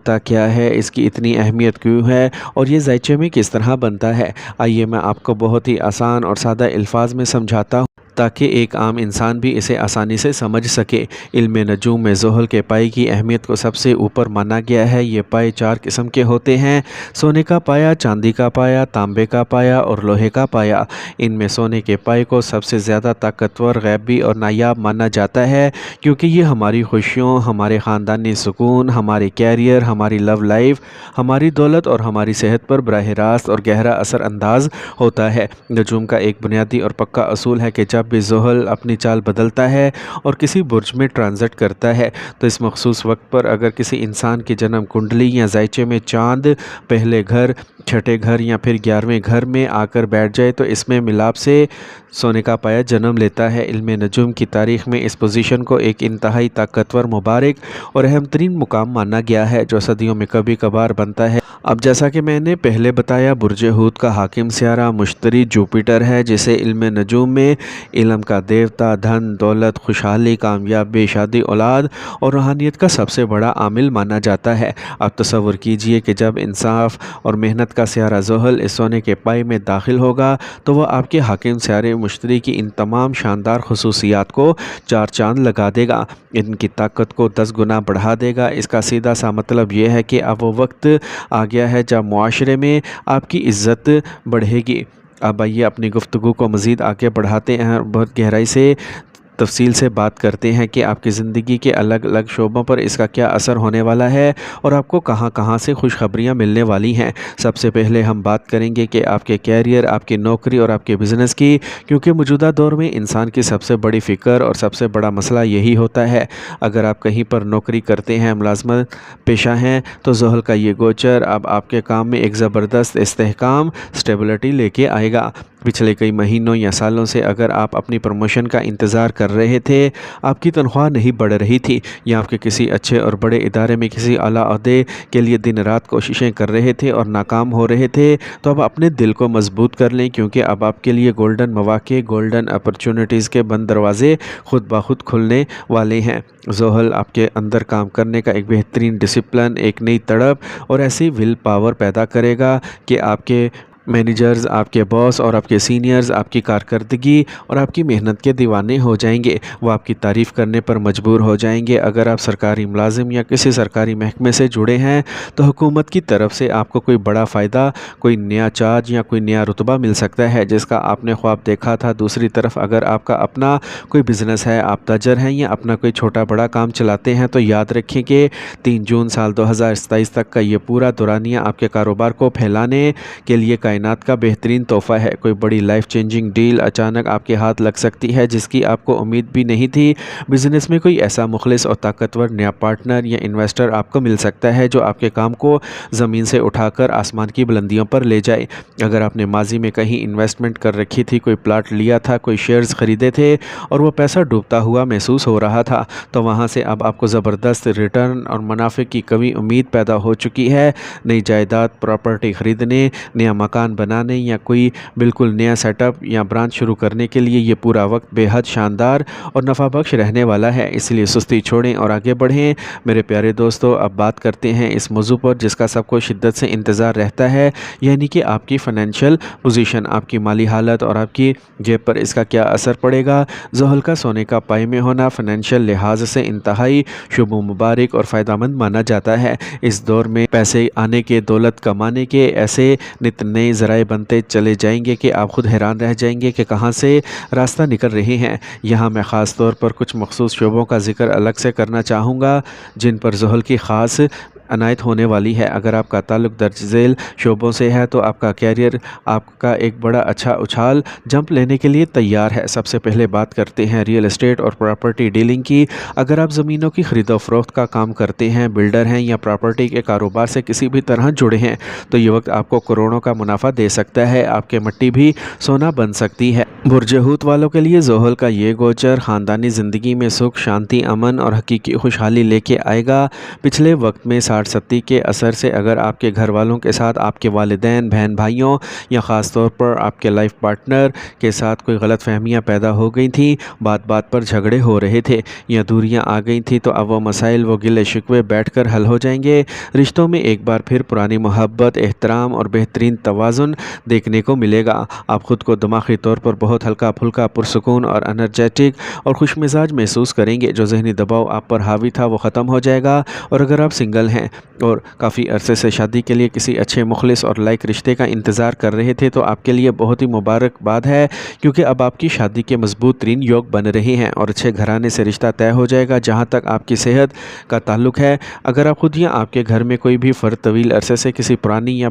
ہوتا کیا ہے، اس کی اتنی اہمیت کیوں ہے اور یہ ذائچے میں کس طرح بنتا ہے، آئیے میں آپ کو بہت ہی آسان اور سادہ الفاظ میں سمجھاتا ہوں تاکہ ایک عام انسان بھی اسے آسانی سے سمجھ سکے۔ علم نجوم میں زحل کے پائے کی اہمیت کو سب سے اوپر مانا گیا ہے۔ یہ پائے 4 قسم کے ہوتے ہیں: سونے کا پایا، چاندی کا پایا، تانبے کا پایا اور لوہے کا پایا۔ ان میں سونے کے پائے کو سب سے زیادہ طاقتور، غیبی اور نایاب مانا جاتا ہے کیونکہ یہ ہماری خوشیوں، ہمارے خاندانی سکون، ہمارے کیریئر، ہماری لو لائف، ہماری دولت اور ہماری صحت پر براہ راست اور گہرا اثر انداز ہوتا ہے۔ نجوم کا ایک بنیادی اور پکا اصول ہے کہ جب بھی زحل اپنی چال بدلتا ہے اور کسی برج میں ٹرانزٹ کرتا ہے تو اس مخصوص وقت پر اگر کسی انسان کی جنم کنڈلی یا ذائچے میں چاند پہلے گھر، چھٹے گھر یا پھر 11ویں گھر میں آ کر بیٹھ جائے تو اس میں ملاپ سے سونے کا پایا جنم لیتا ہے۔ علم نجوم کی تاریخ میں اس پوزیشن کو ایک انتہائی طاقتور، مبارک اور اہم ترین مقام مانا گیا ہے جو صدیوں میں کبھی کبھار بنتا ہے۔ اب جیسا کہ میں نے پہلے بتایا، برج حوت کا حاکم سیارہ مشتری جوپیٹر ہے جسے علم نجوم میں علم کا دیوتا، دھن، دولت، خوشحالی، کامیابی، شادی، اولاد اور روحانیت کا سب سے بڑا عامل مانا جاتا ہے۔ اب تصور کیجئے کہ جب انصاف اور محنت کا سیارہ زحل اس سونے کے پائے میں داخل ہوگا تو وہ آپ کے حاکم سیارے مشتری کی ان تمام شاندار خصوصیات کو 4 چاند لگا دے گا، ان کی طاقت کو 10 گنا بڑھا دے گا۔ اس کا سیدھا سا مطلب یہ ہے کہ اب وہ وقت آ گیا ہے جب معاشرے میں آپ کی عزت بڑھے گی۔ اب آئیے اپنی گفتگو کو مزید آگے بڑھاتے ہیں اور بہت گہرائی سے تفصیل سے بات کرتے ہیں کہ آپ کی زندگی کے الگ الگ شعبوں پر اس کا کیا اثر ہونے والا ہے اور آپ کو کہاں کہاں سے خوشخبریاں ملنے والی ہیں۔ سب سے پہلے ہم بات کریں گے کہ آپ کے کیریئر، آپ کی نوکری اور آپ کے بزنس کی، کیونکہ موجودہ دور میں انسان کی سب سے بڑی فکر اور سب سے بڑا مسئلہ یہی ہوتا ہے۔ اگر آپ کہیں پر نوکری کرتے ہیں، ملازمت پیشہ ہیں، تو زحل کا یہ گوچر اب آپ کے کام میں ایک زبردست استحکام، اسٹیبلٹی لے کے آئے گا۔ پچھلے کئی مہینوں یا سالوں سے اگر آپ اپنی پروموشن کا انتظار کر رہے تھے، آپ کی تنخواہ نہیں بڑھ رہی تھی یا آپ کے کسی اچھے اور بڑے ادارے میں کسی اعلیٰ عہدے کے لیے دن رات کوششیں کر رہے تھے اور ناکام ہو رہے تھے، تو اب اپنے دل کو مضبوط کر لیں کیونکہ اب آپ کے لیے گولڈن مواقع، گولڈن اپرچونٹیز کے بند دروازے خود بخود کھلنے والے ہیں۔ زحل آپ کے اندر کام کرنے کا ایک بہترین ڈسپلن، ایک نئی تڑپ اور ایسی ول پاور پیدا کرے گا کہ آپ کے مینیجرز، آپ کے باس اور آپ کے سینئرز آپ کی کارکردگی اور آپ کی محنت کے دیوانے ہو جائیں گے، وہ آپ کی تعریف کرنے پر مجبور ہو جائیں گے۔ اگر آپ سرکاری ملازم یا کسی سرکاری محکمے سے جڑے ہیں تو حکومت کی طرف سے آپ کو کوئی بڑا فائدہ، کوئی نیا چارج یا کوئی نیا رتبہ مل سکتا ہے جس کا آپ نے خواب دیکھا تھا۔ دوسری طرف اگر آپ کا اپنا کوئی بزنس ہے، آپ تاجر ہیں یا اپنا کوئی چھوٹا بڑا کام چلاتے ہیں تو یاد رکھیں کہ 3 جون سال 2027 تک کا یہ پورا دورانیہ آپ کے کاروبار کو پھیلانے کے لیے کائنات کا بہترین تحفہ ہے۔ کوئی بڑی لائف چینجنگ ڈیل اچانک آپ کے ہاتھ لگ سکتی ہے جس کی آپ کو امید بھی نہیں تھی۔ بزنس میں کوئی ایسا مخلص اور طاقتور نیا پارٹنر یا انویسٹر آپ کو مل سکتا ہے جو آپ کے کام کو زمین سے اٹھا کر آسمان کی بلندیوں پر لے جائے۔ اگر آپ نے ماضی میں کہیں انویسٹمنٹ کر رکھی تھی، کوئی پلاٹ لیا تھا، کوئی شیئرز خریدے تھے اور وہ پیسہ ڈوبتا ہوا محسوس ہو رہا تھا، تو وہاں سے اب آپ کو زبردست ریٹرن اور منافع کی کمی امید پیدا ہو چکی ہے۔ نئی جائیداد، پراپرٹی خریدنے، نیا مکان بنانے یا کوئی بالکل نیا سیٹ اپ یا برانچ شروع کرنے کے لیے یہ پورا وقت بے حد شاندار اور نفع بخش رہنے والا ہے، اس لیے سستی چھوڑیں اور آگے بڑھیں۔ میرے پیارے دوستو، اب بات کرتے ہیں اس موضوع پر جس کا سب کو شدت سے انتظار رہتا ہے، یعنی کہ آپ کی فائنینشیل پوزیشن، آپ کی مالی حالت اور آپ کی جیب پر اس کا کیا اثر پڑے گا۔ زحل کا سونے کا پائے میں ہونا فائنینشیل لحاظ سے انتہائی شب و مبارک اور فائدہ مند مانا جاتا ہے۔ اس دور میں پیسے آنے کے، دولت کمانے کے ایسے نت نئے ذرائع بنتے چلے جائیں گے کہ آپ خود حیران رہ جائیں گے کہ کہاں سے راستہ نکل رہے ہیں۔ یہاں میں خاص طور پر کچھ مخصوص شعبوں کا ذکر الگ سے کرنا چاہوں گا جن پر زحل کی خاص عنایت ہونے والی ہے۔ اگر آپ کا تعلق درج ذیل شعبوں سے ہے تو آپ کا کیریئر آپ کا ایک بڑا اچھا اچھال جمپ لینے کے لیے تیار ہے۔ سب سے پہلے بات کرتے ہیں ریئل اسٹیٹ اور پراپرٹی ڈیلنگ کی۔ اگر آپ زمینوں کی خرید و فروخت کا کام کرتے ہیں، بلڈر ہیں یا پراپرٹی کے کاروبار سے کسی بھی طرح جڑے ہیں تو یہ وقت آپ کو کروڑوں کا منافع دے سکتا ہے، آپ کے مٹی بھی سونا بن سکتی ہے۔ برج حوت والوں کے لیے زحل کا یہ گوچر خاندانی زندگی میں سکھ، شانتی، امن اور حقیقی خوشحالی لے کے آئے گا۔ پچھلے وقت میں شارٹ ستی کے اثر سے اگر آپ کے گھر والوں کے ساتھ آپ کے والدین، بہن بھائیوں یا خاص طور پر آپ کے لائف پارٹنر کے ساتھ کوئی غلط فہمیاں پیدا ہو گئی تھیں، بات بات پر جھگڑے ہو رہے تھے یا دوریاں آ گئی تھیں، تو اب وہ مسائل، وہ گلے شکوے بیٹھ کر حل ہو جائیں گے۔ رشتوں میں ایک بار پھر پرانی محبت، احترام اور بہترین توازن دیکھنے کو ملے گا۔ آپ خود کو دماغی طور پر بہت ہلکا پھلکا، پرسکون اور انرجیٹک اور خوش مزاج محسوس کریں گے۔ جو ذہنی دباؤ آپ پر حاوی تھا وہ ختم ہو جائے گا۔ اور اگر آپ سنگل ہیں اور کافی عرصے سے شادی کے لیے کسی اچھے، مخلص اور لائق رشتے کا انتظار کر رہے تھے، تو آپ کے لیے بہت ہی مبارکباد ہے، کیونکہ اب آپ کی شادی کے مضبوط ترین یوگ بن رہے ہیں اور اچھے گھرانے سے رشتہ طے ہو جائے گا۔ جہاں تک آپ کی صحت کا تعلق ہے، اگر آپ خود یا آپ کے گھر میں کوئی بھی فرد طویل عرصے سے کسی پرانی یا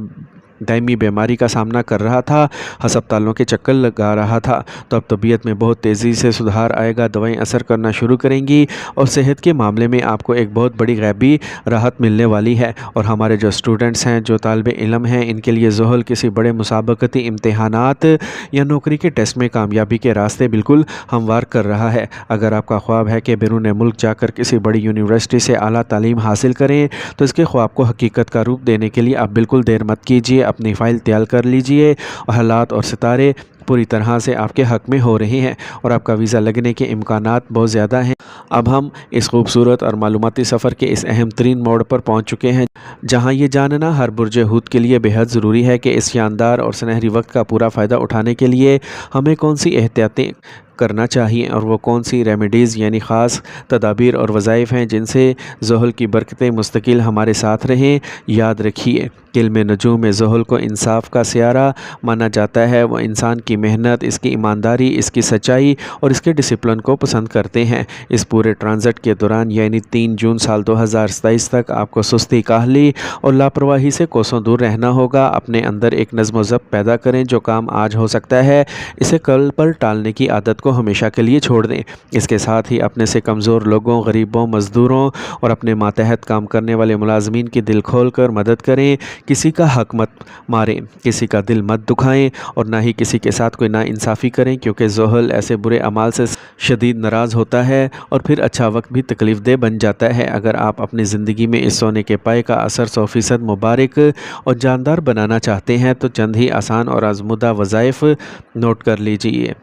دائمی بیماری کا سامنا کر رہا تھا، ہسپتالوں کے چکر لگا رہا تھا، تو اب طبیعت میں بہت تیزی سے سدھار آئے گا، دوائیں اثر کرنا شروع کریں گی اور صحت کے معاملے میں آپ کو ایک بہت بڑی غیبی راحت ملنے والی ہے۔ اور ہمارے جو اسٹوڈنٹس ہیں، جو طالب علم ہیں، ان کے لیے زحل کسی بڑے مسابقتی امتحانات یا نوکری کے ٹیسٹ میں کامیابی کے راستے بالکل ہموار کر رہا ہے۔ اگر آپ کا خواب ہے کہ بیرون ملک جا کر کسی بڑی یونیورسٹی سے اعلیٰ تعلیم حاصل کریں، تو اس کے خواب کو حقیقت کا روپ دینے کے لیے آپ بالکل دیر مت کیجیے، اپنی فائل تیار کر لیجئے۔ حالات اور ستارے پوری طرح سے آپ کے حق میں ہو رہے ہیں اور آپ کا ویزا لگنے کے امکانات بہت زیادہ ہیں۔ اب ہم اس خوبصورت اور معلوماتی سفر کے اس اہم ترین موڑ پر پہنچ چکے ہیں، جہاں یہ جاننا ہر برج حوت کے لیے بے حد ضروری ہے کہ اس شاندار اور سنہری وقت کا پورا فائدہ اٹھانے کے لیے ہمیں کون سی احتیاطیں کرنا چاہیے اور وہ کون سی ریمیڈیز یعنی خاص تدابیر اور وظائف ہیں جن سے زحل کی برکتیں مستقل ہمارے ساتھ رہیں۔ یاد رکھیے، علم نجوم میں زحل کو انصاف کا سیارہ مانا جاتا ہے۔ وہ انسان کی محنت، اس کی ایمانداری، اس کی سچائی اور اس کے ڈسپلن کو پسند کرتے ہیں۔ اس پورے ٹرانزٹ کے دوران یعنی 3 جون سال 2027 تک آپ کو سستی، کاہلی اور لاپرواہی سے کوسوں دور رہنا ہوگا۔ اپنے اندر ایک نظم و ضبط پیدا کریں۔ جو کام آج ہو سکتا ہے، اسے کل پر ٹالنے کی عادت کو ہمیشہ کے لیے چھوڑ دیں۔ اس کے ساتھ ہی اپنے سے کمزور لوگوں، غریبوں، مزدوروں اور اپنے ماتحت کام کرنے والے ملازمین کی دل کھول کر مدد کریں۔ کسی کا حق مت ماریں، کسی کا دل مت دکھائیں اور نہ ہی کسی کے ساتھ کوئی ناانصافی کریں، کیونکہ زحل ایسے برے اعمال سے شدید ناراض ہوتا ہے اور پھر اچھا وقت بھی تکلیف دہ بن جاتا ہے۔ اگر آپ اپنی زندگی میں اس سونے کے پائے کا اثر 100% مبارک اور جاندار بنانا چاہتے ہیں، تو چند ہی آسان اور آزمودہ وظائف نوٹ کر لیجئے۔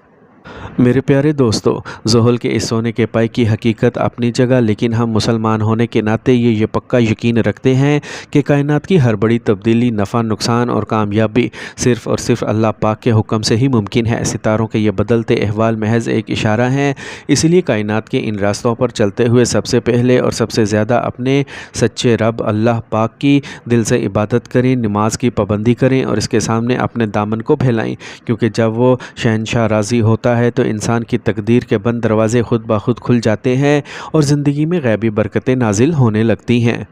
میرے پیارے دوستو، زحل کے اس سونے کے پائے کی حقیقت اپنی جگہ، لیکن ہم مسلمان ہونے کے ناطے یہ پکا یقین رکھتے ہیں کہ کائنات کی ہر بڑی تبدیلی، نفع، نقصان اور کامیابی صرف اور صرف اللہ پاک کے حکم سے ہی ممکن ہے۔ ستاروں کے یہ بدلتے احوال محض ایک اشارہ ہیں، اس لیے کائنات کے ان راستوں پر چلتے ہوئے سب سے پہلے اور سب سے زیادہ اپنے سچے رب اللہ پاک کی دل سے عبادت کریں، نماز کی پابندی کریں اور اس کے سامنے اپنے دامن کو پھیلائیں، کیونکہ جب وہ شہنشاہ راضی ہوتا ہے تو انسان کی تقدیر کے بند دروازے خود بخود کھل جاتے ہیں اور زندگی میں غیبی برکتیں نازل ہونے لگتی ہیں۔